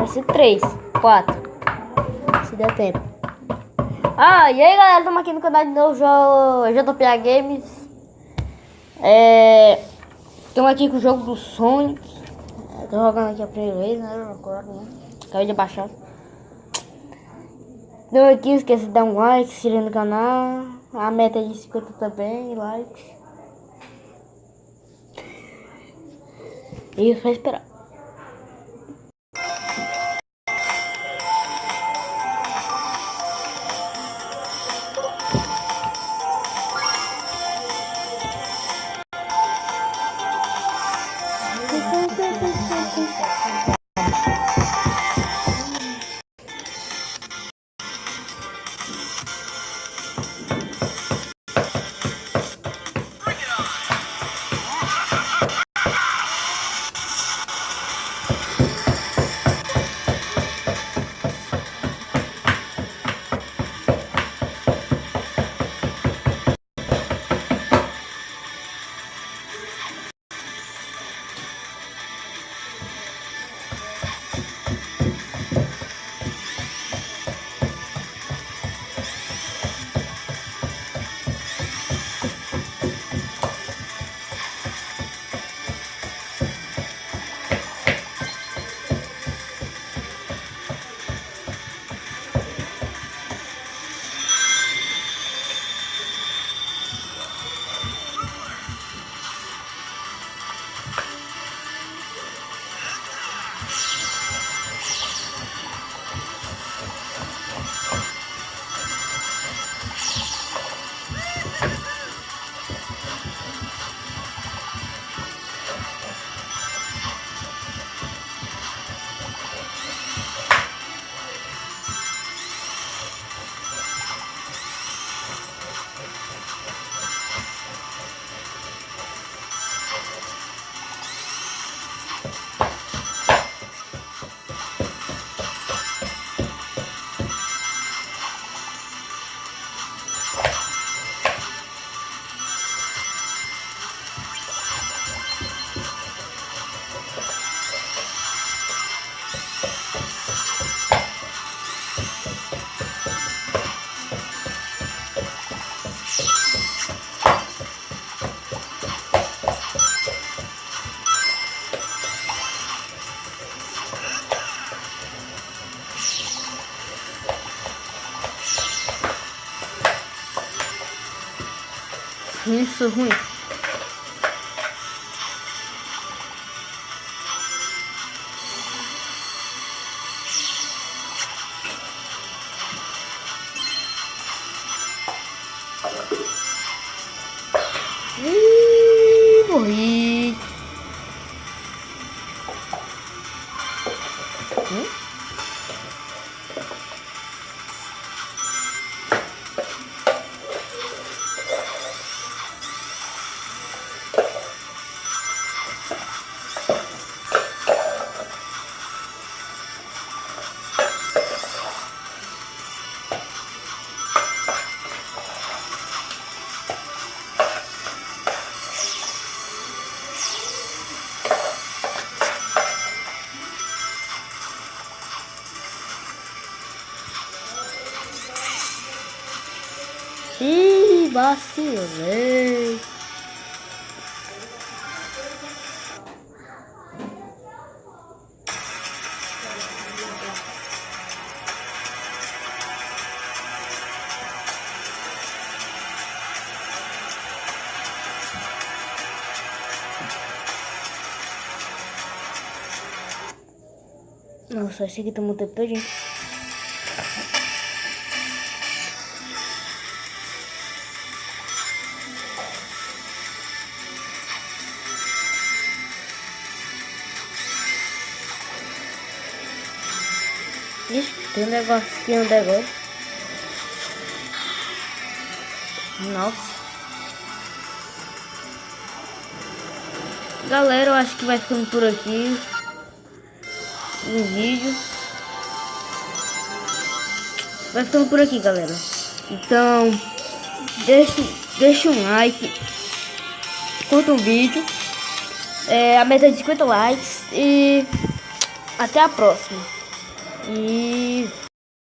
Vai ser 3, 4. Se der tempo. Ah, e aí galera, estamos aqui no canal de novo, JPA Games. Estamos aqui com o jogo do Sonic. Tô jogando aqui a primeira vez, né? Agora, né? Acabei de baixar. Então aqui, não esqueça de dar um like, se inscrever no canal. A meta é de 50 também, likes. E vai esperar. Isso ruim. Morri. Ih, vacilei. Nossa, esse aqui tá muito tempo todinho. Ixi, tem um negócio aqui, um negócio. Nossa. Galera, eu acho que vai ficando por aqui o vídeo. Vai ficando por aqui, galera. Então, deixa um like. Curta o vídeo. A meta é de 50 likes. E até a próxima. E